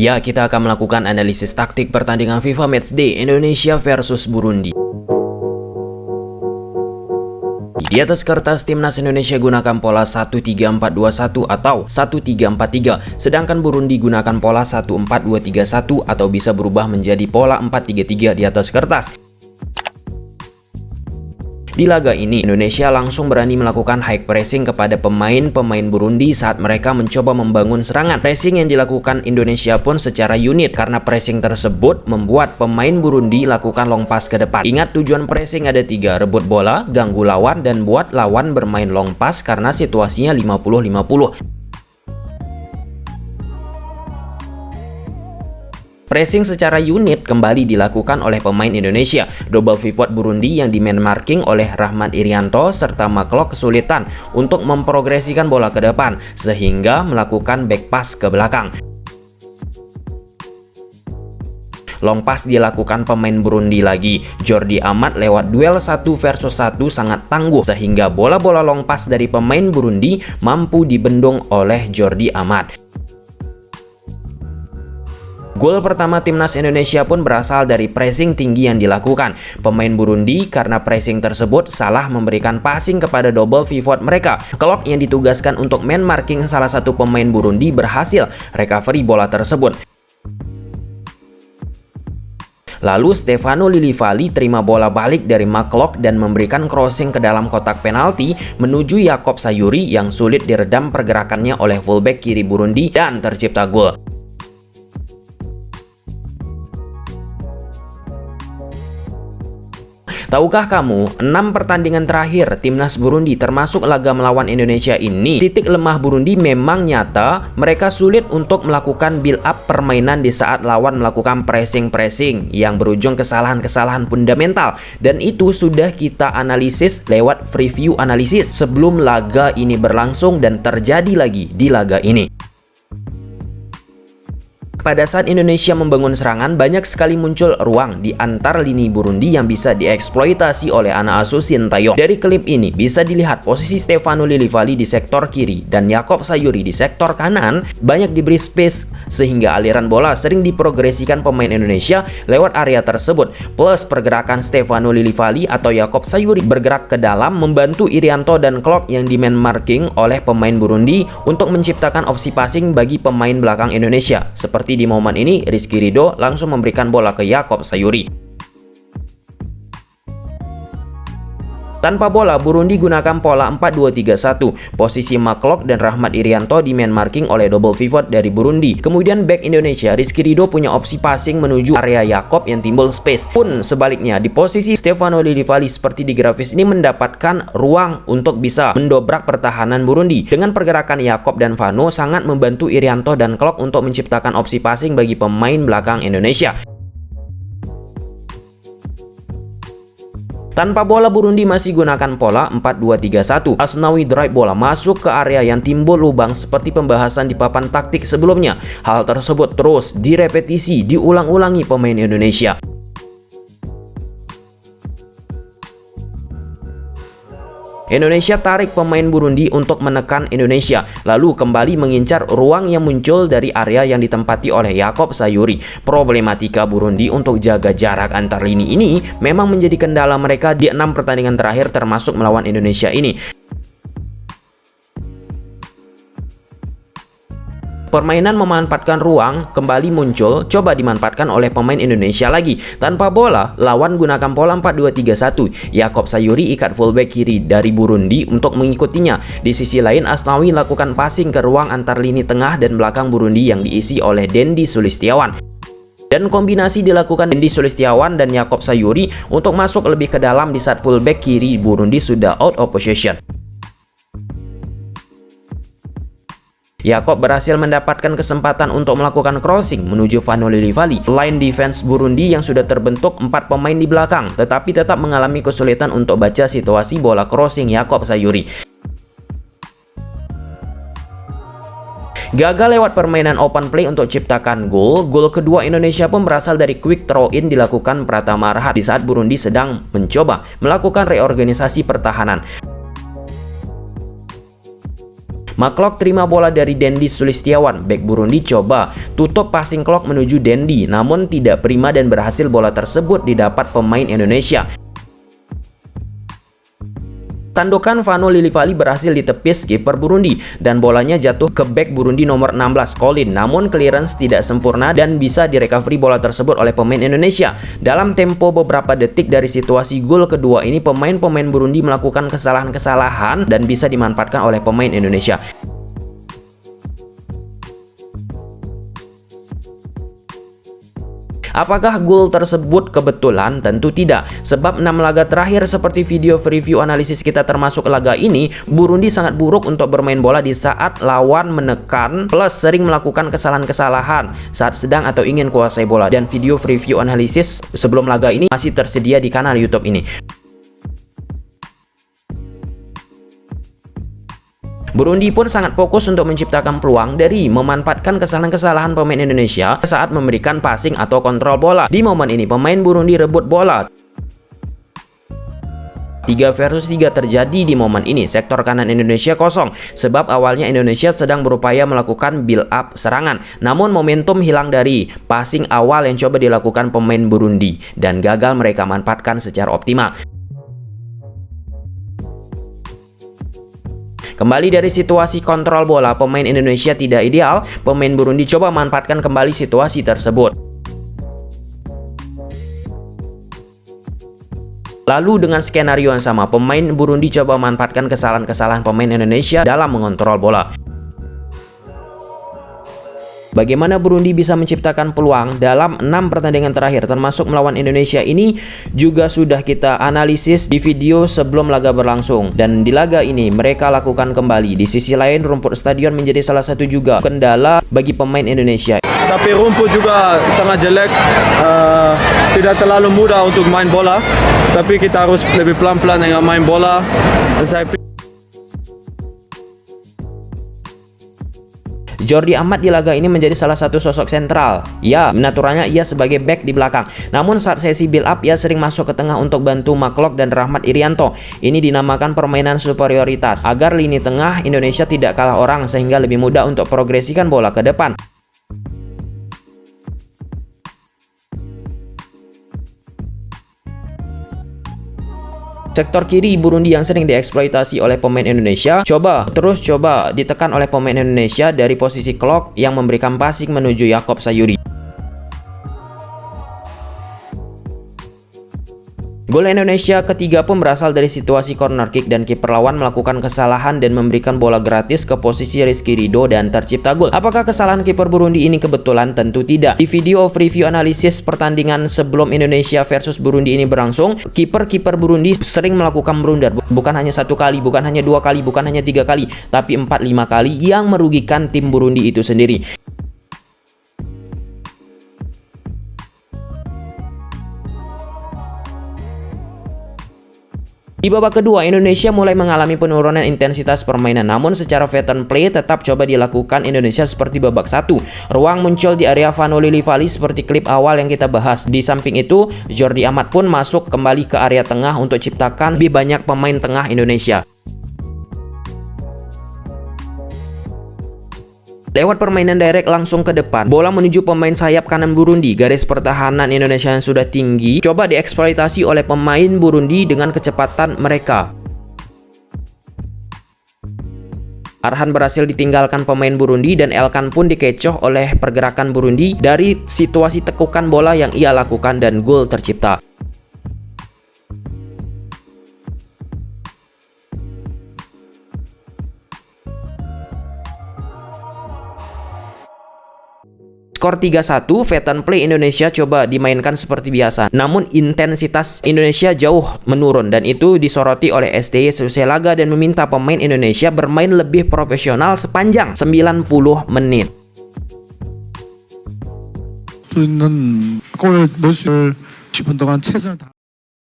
Ya, kita akan melakukan analisis taktik pertandingan FIFA Matchday Indonesia versus Burundi. Di atas kertas, timnas Indonesia gunakan pola 1-3-4-2-1 atau 1-3-4-3, sedangkan Burundi gunakan pola 1-4-2-3-1 atau bisa berubah menjadi pola 4-3-3 di atas kertas. Di laga ini, Indonesia langsung berani melakukan high pressing kepada pemain-pemain Burundi saat mereka mencoba membangun serangan. Pressing yang dilakukan Indonesia pun secara unit karena pressing tersebut membuat pemain Burundi lakukan long pass ke depan. Ingat, tujuan pressing ada 3, rebut bola, ganggu lawan, dan buat lawan bermain long pass karena situasinya 50-50. Pressing secara unit kembali dilakukan oleh pemain Indonesia. Double pivot Burundi yang di man marking oleh Rahmat Irianto serta McClough kesulitan untuk memprogresikan bola ke depan sehingga melakukan back pass ke belakang. Long pass dilakukan pemain Burundi lagi. Jordi Amat lewat duel 1 versus 1 sangat tangguh sehingga bola-bola long pass dari pemain Burundi mampu dibendung oleh Jordi Amat. Gol pertama timnas Indonesia pun berasal dari pressing tinggi yang dilakukan pemain Burundi karena pressing tersebut salah memberikan passing kepada double pivot mereka. McClough yang ditugaskan untuk man marking salah satu pemain Burundi berhasil recovery bola tersebut. Lalu Stefano Lillivali terima bola balik dari McClough dan memberikan crossing ke dalam kotak penalti menuju Yacob Sayuri yang sulit diredam pergerakannya oleh fullback kiri Burundi dan tercipta gol. Tahukah kamu, 6 pertandingan terakhir timnas Burundi termasuk laga melawan Indonesia ini, titik lemah Burundi memang nyata. Mereka sulit untuk melakukan build up permainan di saat lawan melakukan pressing yang berujung kesalahan-kesalahan fundamental, dan itu sudah kita analisis lewat preview analisis sebelum laga ini berlangsung dan terjadi lagi di laga ini. Pada saat Indonesia membangun serangan, banyak sekali muncul ruang di antar lini Burundi yang bisa dieksploitasi oleh anak asuh Sintayong. Dari klip ini bisa dilihat posisi Stefano Lillivali di sektor kiri dan Yacob Sayuri di sektor kanan banyak diberi space sehingga aliran bola sering diprogresikan pemain Indonesia lewat area tersebut. Plus pergerakan Stefano Lillivali atau Yacob Sayuri bergerak ke dalam membantu Irianto dan McClough yang di man marking oleh pemain Burundi untuk menciptakan opsi passing bagi pemain belakang Indonesia. Seperti di momen ini, Rizky Ridho langsung memberikan bola ke Yacob Sayuri. Tanpa bola, Burundi gunakan pola 4-2-3-1. Posisi McClough dan Rahmat Irianto di man marking oleh double pivot dari Burundi. Kemudian back Indonesia, Rizky Ridho punya opsi passing menuju area Yacob yang timbul space. Pun sebaliknya, di posisi Stefano Lillivali seperti di grafis ini mendapatkan ruang untuk bisa mendobrak pertahanan Burundi. Dengan pergerakan Yacob dan Vano sangat membantu Irianto dan McClough untuk menciptakan opsi passing bagi pemain belakang Indonesia. Tanpa bola, Burundi masih gunakan pola 4-2-3-1. Asnawi drive bola masuk ke area yang timbul lubang seperti pembahasan di papan taktik sebelumnya. Hal tersebut terus direpetisi, diulang-ulangi pemain Indonesia. Indonesia tarik pemain Burundi untuk menekan Indonesia, lalu kembali mengincar ruang yang muncul dari area yang ditempati oleh Yacob Sayuri. Problematika Burundi untuk jaga jarak antar lini ini memang menjadi kendala mereka di 6 pertandingan terakhir termasuk melawan Indonesia ini. Permainan memanfaatkan ruang kembali muncul, coba dimanfaatkan oleh pemain Indonesia lagi. Tanpa bola, lawan gunakan pola 4-2-3-1. Yacob Sayuri ikat fullback kiri dari Burundi untuk mengikutinya. Di sisi lain, Asnawi lakukan passing ke ruang antar lini tengah dan belakang Burundi yang diisi oleh Dendi Sulistiawan. Dan kombinasi dilakukan Dendi Sulistiawan dan Yacob Sayuri untuk masuk lebih ke dalam di saat fullback kiri Burundi sudah out of position. Yacob berhasil mendapatkan kesempatan untuk melakukan crossing menuju Vano Lillivali. Line defense Burundi yang sudah terbentuk 4 pemain di belakang, tetapi tetap mengalami kesulitan untuk baca situasi bola crossing Yacob Sayuri. Gagal lewat permainan open play untuk ciptakan gol. Gol kedua Indonesia pun berasal dari quick throw in dilakukan Pratama Arhat di saat Burundi sedang mencoba melakukan reorganisasi pertahanan. McClough terima bola dari Dendi Sulistiawan. Bek Burundi coba tutup passing clock menuju Dendi, namun tidak prima dan berhasil bola tersebut didapat pemain Indonesia. Tandokan Vano Lilivali berhasil ditepis kiper Burundi dan bolanya jatuh ke bek Burundi nomor 16 Colin, namun clearance tidak sempurna dan bisa direcovery bola tersebut oleh pemain Indonesia. Dalam tempo beberapa detik dari situasi gol kedua ini, pemain-pemain Burundi melakukan kesalahan-kesalahan dan bisa dimanfaatkan oleh pemain Indonesia. Apakah gol tersebut kebetulan? Tentu tidak, sebab 6 laga terakhir seperti video review analisis kita termasuk laga ini, Burundi sangat buruk untuk bermain bola di saat lawan menekan, plus sering melakukan kesalahan-kesalahan saat sedang atau ingin kuasai bola. Dan video review analisis sebelum laga ini masih tersedia di kanal YouTube ini. Burundi pun sangat fokus untuk menciptakan peluang dari memanfaatkan kesalahan-kesalahan pemain Indonesia saat memberikan passing atau kontrol bola. Di momen ini pemain Burundi rebut bola. 3 versus 3 terjadi di momen ini. Sektor kanan Indonesia kosong sebab awalnya Indonesia sedang berupaya melakukan build up serangan, namun momentum hilang dari passing awal yang coba dilakukan pemain Burundi dan gagal mereka manfaatkan secara optimal. Kembali dari situasi kontrol bola pemain Indonesia tidak ideal, pemain Burundi coba manfaatkan kembali situasi tersebut. Lalu dengan skenario yang sama, pemain Burundi coba manfaatkan kesalahan-kesalahan pemain Indonesia dalam mengontrol bola. Bagaimana Burundi bisa menciptakan peluang dalam 6 pertandingan terakhir termasuk melawan Indonesia ini juga sudah kita analisis di video sebelum laga berlangsung, dan di laga ini mereka lakukan kembali. Di sisi lain rumput stadion menjadi salah satu juga kendala bagi pemain Indonesia. Tapi rumput juga sangat jelek, tidak terlalu mudah untuk main bola, tapi kita harus lebih pelan-pelan dengan main bola. Jordi Amat di laga ini menjadi salah satu sosok sentral. Ya, naturalnya ia sebagai back di belakang. Namun saat sesi build up, ia sering masuk ke tengah untuk bantu McClough dan Rahmat Irianto. Ini dinamakan permainan superioritas, agar lini tengah Indonesia tidak kalah orang sehingga lebih mudah untuk progresikan bola ke depan. Sektor kiri Burundi yang sering dieksploitasi oleh pemain Indonesia coba ditekan oleh pemain Indonesia dari posisi clock yang memberikan passing menuju Yakob Sayuri. Gol Indonesia ketiga pun berasal dari situasi corner kick dan kiper lawan melakukan kesalahan dan memberikan bola gratis ke posisi Rizky Ridho dan tercipta gol. Apakah kesalahan kiper Burundi ini kebetulan? Tentu tidak. Di video review analisis pertandingan sebelum Indonesia versus Burundi ini berlangsung, kiper Burundi sering melakukan blunder. Bukan hanya 1 kali, bukan hanya 2 kali, bukan hanya 3 kali, tapi 4-5 kali yang merugikan tim Burundi itu sendiri. Di babak kedua, Indonesia mulai mengalami penurunan intensitas permainan, namun secara pattern play tetap coba dilakukan Indonesia seperti babak 1. Ruang muncul di area Vano Lilivali seperti klip awal yang kita bahas. Di samping itu, Jordi Amat pun masuk kembali ke area tengah untuk ciptakan lebih banyak pemain tengah Indonesia. Lewat permainan direct langsung ke depan, bola menuju pemain sayap kanan Burundi. Garis pertahanan Indonesia yang sudah tinggi coba dieksploitasi oleh pemain Burundi dengan kecepatan mereka. Arhan berhasil ditinggalkan pemain Burundi dan Elkan pun dikecoh oleh pergerakan Burundi dari situasi tekukan bola yang ia lakukan dan gol tercipta. Skor 3-1, pattern play Indonesia coba dimainkan seperti biasa. Namun intensitas Indonesia jauh menurun dan itu disoroti oleh STY selesai laga dan meminta pemain Indonesia bermain lebih profesional sepanjang 90 menit. 있는 골을 넣을 수 10분 동안 최선을 다